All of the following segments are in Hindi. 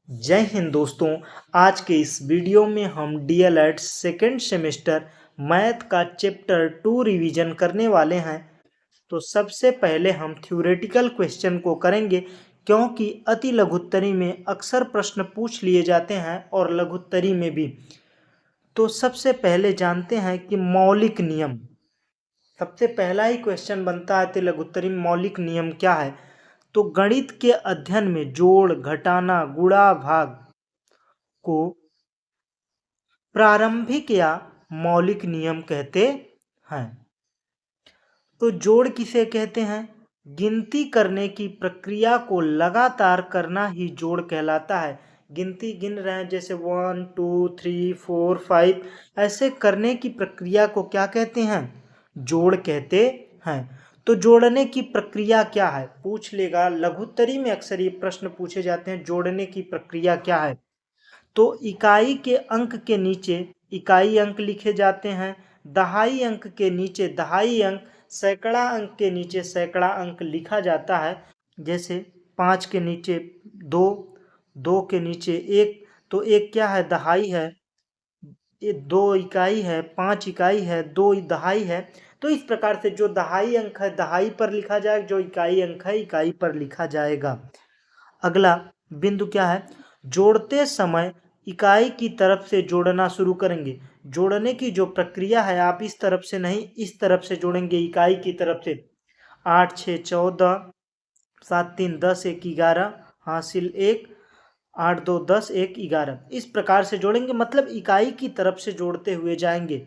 जय हिंद दोस्तों। आज के इस वीडियो में हम डीएलएड सेकेंड सेमेस्टर मैथ का चैप्टर 2 रिवीजन करने वाले हैं। तो सबसे पहले हम थ्योरेटिकल क्वेश्चन को करेंगे, क्योंकि अति लघुत्तरी में अक्सर प्रश्न पूछ लिए जाते हैं और लघुत्तरी में भी। तो सबसे पहले जानते हैं कि मौलिक नियम। सबसे पहला ही क्वेश्चन बनता है अति लघुत्तरी में मौलिक नियम क्या है। तो गणित के अध्ययन में जोड़, घटाना, गुणा, भाग को प्रारंभिक या मौलिक नियम कहते हैं। तो जोड़ किसे कहते हैं? गिनती करने की प्रक्रिया को लगातार करना ही जोड़ कहलाता है। गिनती गिन रहे हैं जैसे 1 2 3 4 5, ऐसे करने की प्रक्रिया को क्या कहते हैं? जोड़ कहते हैं। तो जोड़ने की प्रक्रिया क्या है पूछ लेगा। लघुत्तरी में अक्सर ये प्रश्न पूछे जाते हैं, जोड़ने की प्रक्रिया क्या है। तो इकाई के अंक के नीचे इकाई अंक लिखे जाते हैं, दहाई अंक के नीचे दहाई अंक, सैकड़ा अंक के नीचे सैकड़ा अंक लिखा जाता है। जैसे 5 के नीचे 2, 2 के नीचे 1, तो 1 क्या है? दहाई है। ये 2 इकाई है, 5 इकाई है, 2 दहाई है। तो इस प्रकार से जो दहाई अंक है दहाई पर लिखा जाएगा, जो इकाई अंक है इकाई पर लिखा जाएगा। अगला बिंदु क्या है? जोड़ते समय इकाई की तरफ से जोड़ना शुरू करेंगे। जोड़ने की जो प्रक्रिया है, आप इस तरफ से नहीं इस तरफ से जोड़ेंगे, इकाई की तरफ से। 8 6 14, 7 3 10, 1 11, हासिल 1, 8 2 10, 1 11, इस प्रकार से जोड़ेंगे, मतलब इकाई की तरफ से जोड़ते हुए जाएंगे।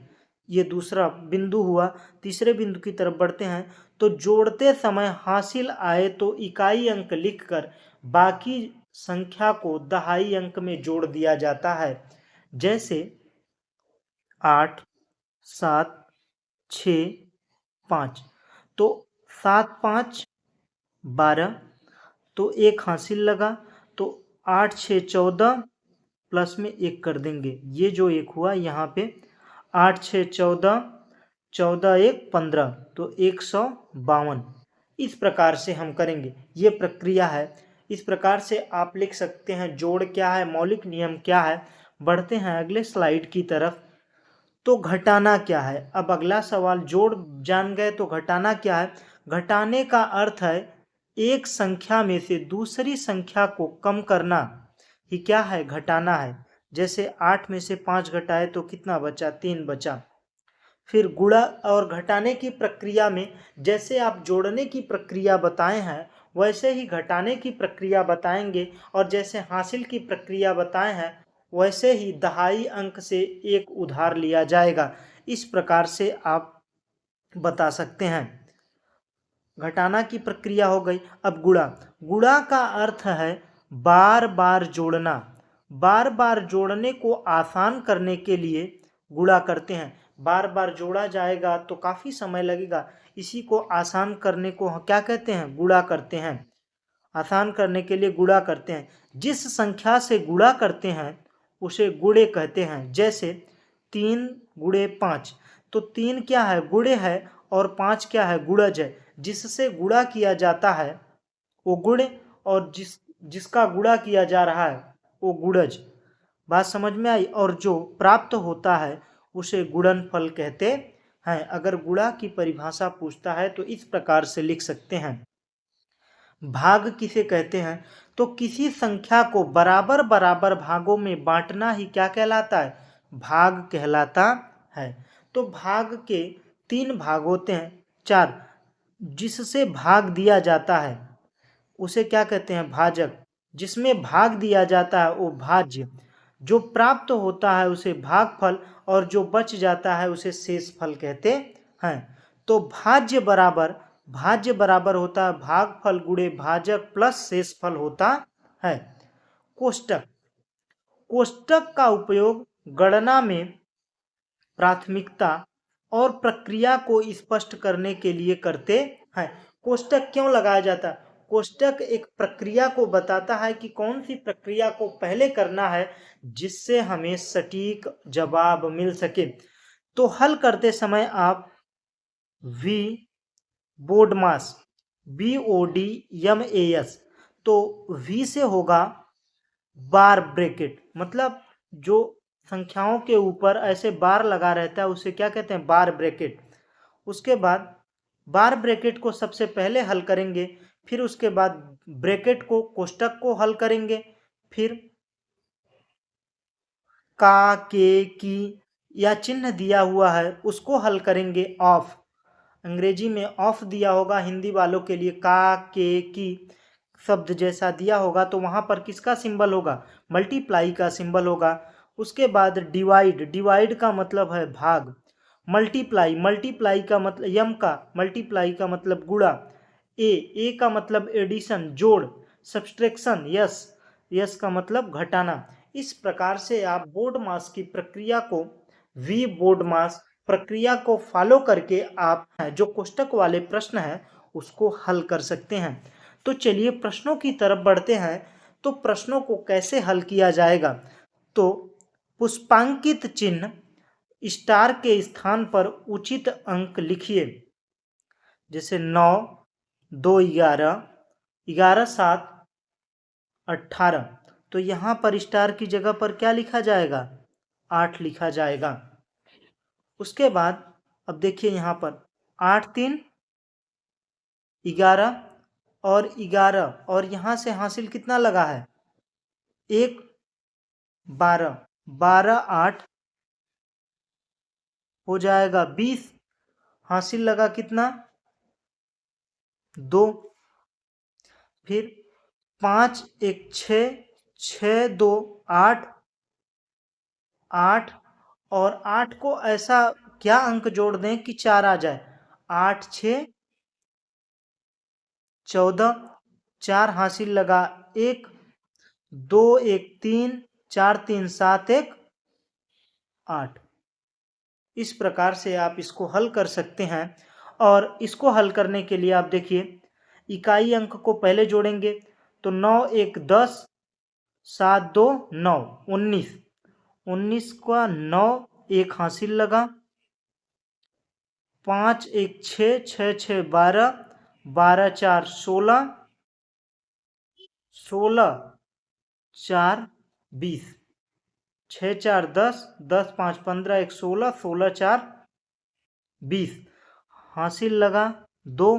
ये दूसरा बिंदु हुआ। तीसरे बिंदु की तरफ बढ़ते हैं। तो जोड़ते समय हासिल आए तो इकाई अंक लिखकर बाकी संख्या को दहाई अंक में जोड़ दिया जाता है। जैसे 8 7 6 5, तो 7 5 12, तो 1 हासिल लगा, तो 8 6 14 प्लस में 1 कर देंगे। ये जो 1 हुआ यहाँ पे 8 6 14, 14 1 15, तो 152। इस प्रकार से हम करेंगे, ये प्रक्रिया है। इस प्रकार से आप लिख सकते हैं जोड़ क्या है, मौलिक नियम क्या है। बढ़ते हैं अगले स्लाइड की तरफ। तो घटाना क्या है? अब अगला सवाल, जोड़ जान गए तो घटाना क्या है? घटाने का अर्थ है एक संख्या में से दूसरी संख्या को कम करना ही क्या है? घटाना है। जैसे 8 में से 5 घटाए तो कितना बचा? 3 बचा। फिर गुणा और घटाने की प्रक्रिया में जैसे आप जोड़ने की प्रक्रिया बताए हैं वैसे ही घटाने की प्रक्रिया बताएंगे, और जैसे हासिल की प्रक्रिया बताए हैं वैसे ही दहाई अंक से एक उधार लिया जाएगा। इस प्रकार से आप बता सकते हैं। घटाना की प्रक्रिया हो गई। अब गुणा। गुणा का अर्थ है बार बार जोड़ना। बार बार जोड़ने को आसान करने के लिए गुणा करते हैं। बार बार जोड़ा जाएगा तो काफ़ी समय लगेगा, इसी को आसान करने को क्या कहते हैं? गुणा करते हैं। आसान करने के लिए गुणा करते हैं। जिस संख्या से गुणा करते हैं उसे गुणे कहते हैं। जैसे 3 गुणे 5, तो 3 क्या है? गुणे है, और 5 क्या है? गुणज है। जिससे गुणा किया जाता है वो गुणे, और जिसका गुणा किया जा रहा है वो गुणज। बात समझ में आई? और जो प्राप्त होता है उसे गुणनफल कहते हैं। अगर गुणा की परिभाषा पूछता है तो इस प्रकार से लिख सकते हैं। भाग किसे कहते हैं? तो किसी संख्या को बराबर बराबर भागों में बांटना ही क्या कहलाता है? भाग कहलाता है। तो भाग के 3 भाग होते हैं, 4। जिससे भाग दिया जाता है उसे क्या कहते हैं? भाजक। जिसमें भाग दिया जाता है वो भाज्य। जो प्राप्त होता है उसे भागफल, और जो बच जाता है उसे शेषफल कहते हैं। तो भाज्य बराबर होता है भागफल गुणे भाजक प्लस शेषफल होता है। कोष्टक। कोष्टक का उपयोग गणना में प्राथमिकता और प्रक्रिया को स्पष्ट करने के लिए करते हैं। कोष्टक क्यों लगाया जाता है? कोष्टक एक प्रक्रिया को बताता है कि कौन सी प्रक्रिया को पहले करना है जिससे हमें सटीक जवाब मिल सके। तो हल करते समय आप वी BODMAS, BODMAS, तो V से होगा बार ब्रैकेट, मतलब जो संख्याओं के ऊपर ऐसे बार लगा रहता है उसे क्या कहते हैं, बार ब्रैकेट। उसके बाद बार ब्रैकेट को सबसे पहले हल करेंगे, फिर उसके बाद ब्रैकेट को, कोष्टक को हल करेंगे, फिर का, के, की या चिन्ह दिया हुआ है उसको हल करेंगे, ऑफ। अंग्रेजी में ऑफ दिया होगा, हिंदी वालों के लिए का, के, की शब्द जैसा दिया होगा तो वहां पर किसका सिंबल होगा, मल्टीप्लाई का सिंबल होगा। उसके बाद डिवाइड, डिवाइड का मतलब है भाग। मल्टीप्लाई, मल्टीप्लाई का मतलब, यम का मल्टीप्लाई का मतलब गुणा। ए का मतलब एडिशन, जोड़। सब्सट्रैक्शन, यस, यस का मतलब घटाना। इस प्रकार से आप बोर्ड मास की प्रक्रिया को, वी बोर्ड मास प्रक्रिया को फॉलो करके आप जो कोष्टक वाले प्रश्न हैं उसको हल कर सकते हैं। तो चलिए प्रश्नों की तरफ बढ़ते हैं। तो प्रश्नों को कैसे हल किया जाएगा, तो पुष्पांकित चिन्ह स्टार के स्थान पर उचित अंक लिखिए। जैसे 9, 2 11, 11 7 18। तो यहाँ पर स्टार की जगह पर क्या लिखा जाएगा, 8 लिखा जाएगा। उसके बाद अब देखिए यहाँ पर 8 3 11 और 11, और यहाँ से हासिल कितना लगा है, 1 12, 12 8 हो जाएगा 20, हासिल लगा कितना, 2। फिर 5 1 6, 6 2 8, 8, और 8 को ऐसा क्या अंक जोड़ दें कि 4 आ जाए, 8 6 14, 4 हासिल लगा 1, 2 1 3, 4 3 7 1 8। इस प्रकार से आप इसको हल कर सकते हैं। और इसको हल करने के लिए आप देखिए इकाई अंक को पहले जोड़ेंगे, तो 9 1 10, 7 2 9, 19, 19 का 9, 1 हासिल लगा, 5 1 6, 6 6 12, 12 4 16, 16 4 20, 6 4 10, 10 5 15, 1 16, 16 4 20, हासिल लगा 2,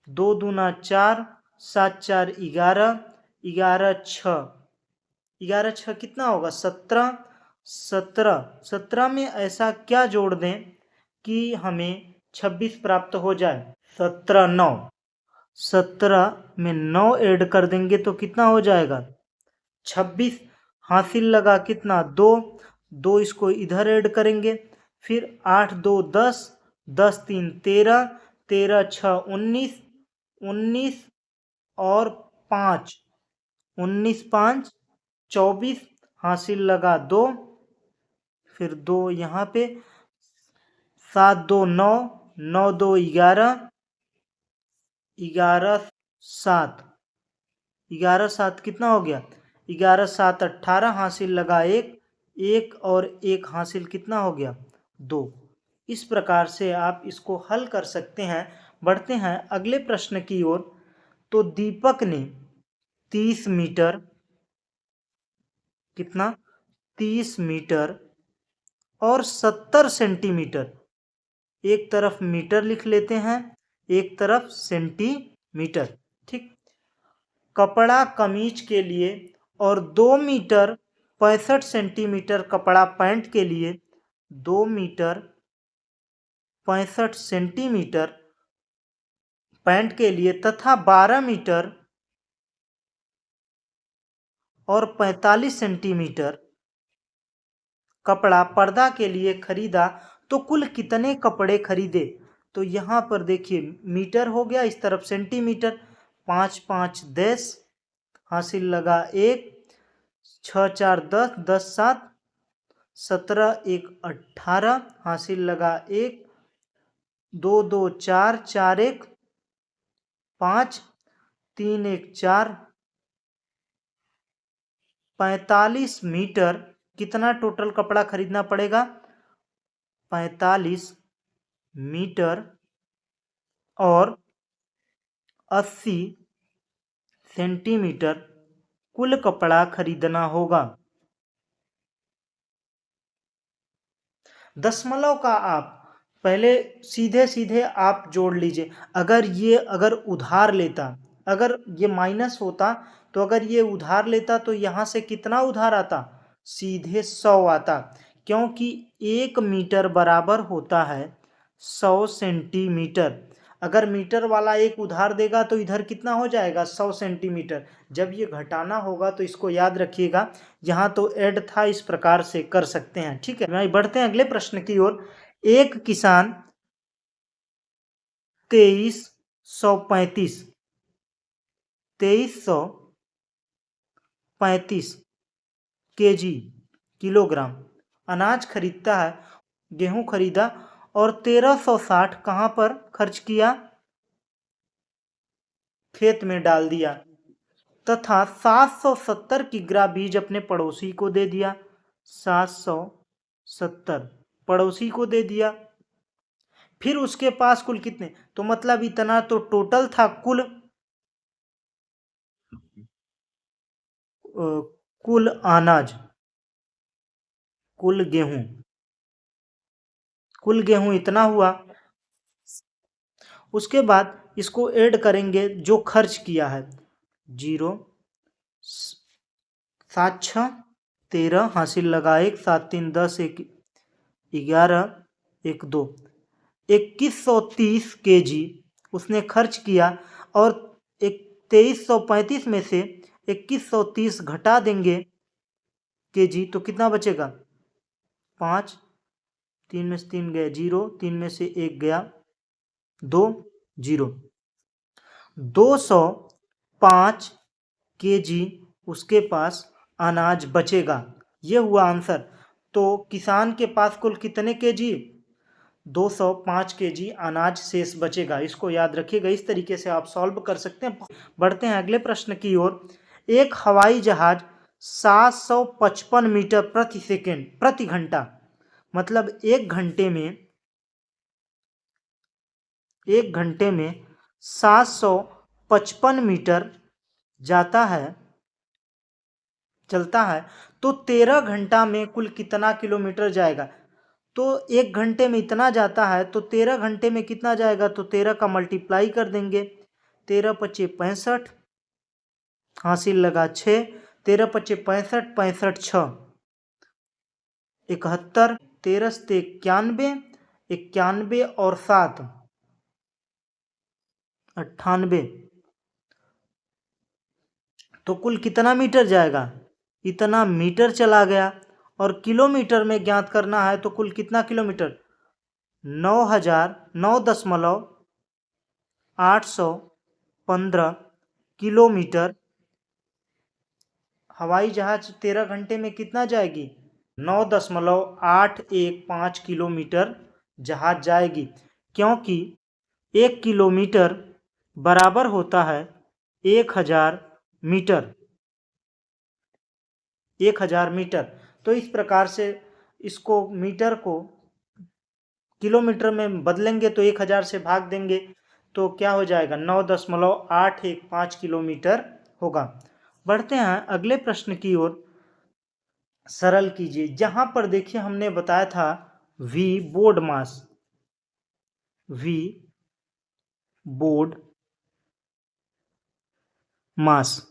2 दूना 4, 7 4 11, 11 6, 11 6 कितना होगा, 17, 17, 17 में ऐसा क्या जोड़ दें कि हमें 26 प्राप्त हो जाए, 17 9, 17 में 9 ऐड कर देंगे तो कितना हो जाएगा, 26। हासिल लगा कितना, 2, 2 इसको इधर ऐड करेंगे, फिर 8 2 10, 10 3 13, 13 6 19, 19 और 5, 19 5 24, हासिल लगा 2, फिर 2 यहाँ पे, 7 2 9, 9 2 11, 11 7, 11 7 कितना हो गया, 11 7 18, हासिल लगा 1, 1 और 1 हासिल कितना हो गया, 2। इस प्रकार से आप इसको हल कर सकते हैं। बढ़ते हैं अगले प्रश्न की ओर। तो दीपक ने 30 मीटर, कितना, 30 मीटर और 70 सेंटीमीटर, एक तरफ मीटर लिख लेते हैं, एक तरफ सेंटीमीटर, ठीक, कपड़ा कमीज के लिए, और 2 मीटर 65 सेंटीमीटर कपड़ा पैंट के लिए, 2 मीटर 65 सेंटीमीटर पैंट के लिए, तथा 12 मीटर और 45 सेंटीमीटर कपड़ा पर्दा के लिए खरीदा, तो कुल कितने कपड़े खरीदे। तो यहाँ पर देखिए मीटर हो गया, इस तरफ सेंटीमीटर, 5 5 10, हासिल लगा 1, 6 4 10, 10 7 17, 1 18, हासिल लगा 1, 2 2 4, 4 1 5, 3 1 4, 45 मीटर, कितना टोटल कपड़ा खरीदना पड़ेगा, 45 मीटर और 80 सेंटीमीटर कुल कपड़ा खरीदना होगा। दशमलव का आप पहले सीधे सीधे आप जोड़ लीजिए। अगर उधार लेता, अगर ये माइनस होता तो अगर ये उधार लेता तो यहाँ से कितना उधार आता, सीधे 100 आता, क्योंकि 1 मीटर बराबर होता है 100 सेंटीमीटर। अगर मीटर वाला एक उधार देगा तो इधर कितना हो जाएगा, 100 सेंटीमीटर। जब ये घटाना होगा तो इसको याद रखिएगा, यहाँ तो ऐड था, इस प्रकार से कर सकते हैं। ठीक है, मैं बढ़ते हैं अगले प्रश्न की ओर। एक किसान 2335 केजी किलोग्राम अनाज खरीदता है, गेहूं खरीदा और 1360 कहां पर खर्च किया, खेत में डाल दिया, तथा 770 किग्रा बीज अपने पड़ोसी को दे दिया। 770 पड़ोसी को दे दिया। फिर उसके पास कुल कितने, तो मतलब इतना तो टोटल था कुल अनाज, कुल गेहूं इतना हुआ। उसके बाद इसको ऐड करेंगे जो खर्च किया है, 0 7 6 13 हासिल लगा 1 7 3 10 1 11 1 2 2130 केजी उसने खर्च किया, और 2335 में से 2130 घटा देंगे केजी तो कितना बचेगा, 5, 3 में से 3 गए 0, 3 में से 1 गया 2 0, 205 केजी उसके पास अनाज बचेगा। ये हुआ आंसर। तो किसान के पास कुल कितने केजी, 205 केजी अनाज शेष बचेगा। इसको याद रखिएगा, इस तरीके से आप सॉल्व कर सकते हैं। बढ़ते हैं अगले प्रश्न की ओर। एक हवाई जहाज 755 मीटर प्रति सेकंड प्रति घंटा, मतलब एक घंटे में 755 मीटर जाता है, चलता है, तो 13 घंटा में कुल कितना किलोमीटर जाएगा। तो एक घंटे में इतना जाता है तो 13 घंटे में कितना जाएगा, तो 13 का मल्टीप्लाई कर देंगे, 13 पचे 65 हासिल लगा 6, 13 पचे 65 65 6 71, 13 से 91, 91 और 7 98, तो कुल कितना मीटर जाएगा, इतना मीटर चला गया। और किलोमीटर में ज्ञात करना है तो कुल कितना किलोमीटर, 9,815 किलोमीटर। हवाई जहाज 13 घंटे में कितना जाएगी, 9.815 किलोमीटर जहाज जाएगी, क्योंकि 1 किलोमीटर बराबर होता है 1000 मीटर। 1000 मीटर। तो इस प्रकार से इसको मीटर को किलोमीटर में बदलेंगे तो 1000 से भाग देंगे तो क्या हो जाएगा, 9.815 किलोमीटर होगा। बढ़ते हैं अगले प्रश्न की ओर। सरल कीजिए। जहां पर देखिए हमने बताया था V बोर्ड मास, V बोर्ड मास,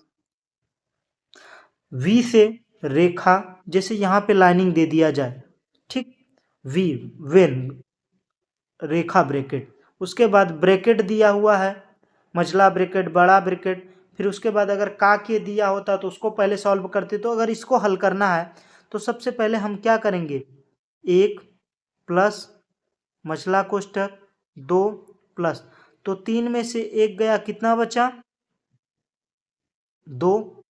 V से रेखा, जैसे यहाँ पे लाइनिंग दे दिया जाए, ठीक, V वेन रेखा ब्रैकेट, उसके बाद ब्रैकेट दिया हुआ है, मझला ब्रैकेट, बड़ा ब्रैकेट, फिर उसके बाद अगर का के दिया होता तो उसको पहले सॉल्व करते। तो अगर इसको हल करना है तो सबसे पहले हम क्या करेंगे, 1 प्लस मझला कोष्ठक 2 प्लस, तो 3 में से 1 गया, कितना बचा, 2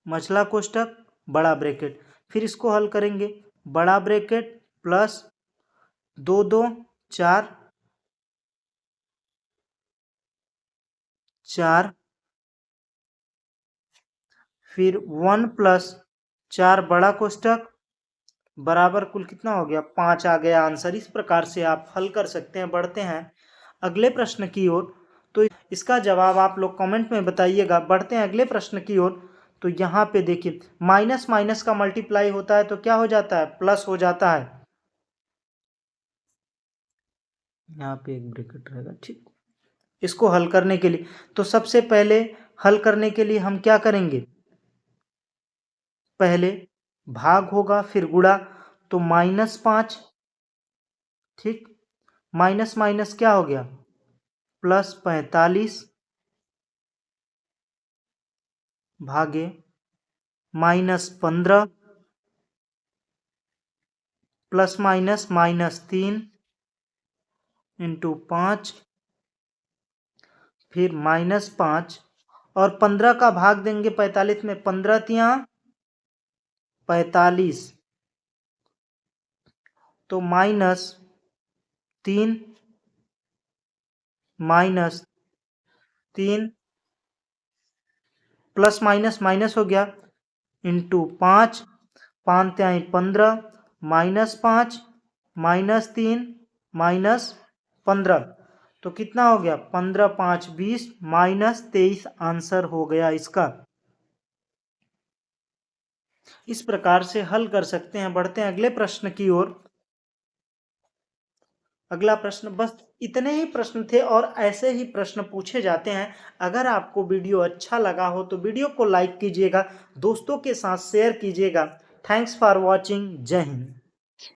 मझला कोष्ठक बड़ा ब्रैकेट, फिर इसको हल करेंगे, बड़ा ब्रैकेट प्लस 2 2 4 4, फिर 1 प्लस 4 बड़ा कोष्ठक बराबर कुल कितना हो गया, 5 आ गया आंसर। इस प्रकार से आप हल कर सकते हैं। बढ़ते हैं अगले प्रश्न की ओर। तो इसका जवाब आप लोग कमेंट में बताइएगा। बढ़ते हैं अगले प्रश्न की ओर। तो यहाँ पे देखिए माइनस माइनस का मल्टीप्लाई होता है तो क्या हो जाता है, प्लस हो जाता है। यहाँ पे एक ब्रैकेट रहेगा, ठीक। इसको हल करने के लिए तो सबसे पहले हल करने के लिए हम क्या करेंगे, पहले भाग होगा फिर गुणा, तो -5, ठीक। माइनस माइनस क्या हो गया, +45 भागे -15 प्लस माइनस -3 इंटू 5 फिर -5 और 15 का भाग देंगे 45 में, 15 तिया 45 तो -3 -3 प्लस माइनस माइनस हो गया इंटू 5, 5 त्याई 15 -5 -3 -15 तो कितना हो गया, 15 5 20 -23 आंसर हो गया इसका। इस प्रकार से हल कर सकते हैं। बढ़ते हैं अगले प्रश्न की ओर। अगला प्रश्न, बस इतने ही प्रश्न थे और ऐसे ही प्रश्न पूछे जाते हैं। अगर आपको वीडियो अच्छा लगा हो तो वीडियो को लाइक कीजिएगा, दोस्तों के साथ शेयर कीजिएगा। Thanks for watching. जय हिंद।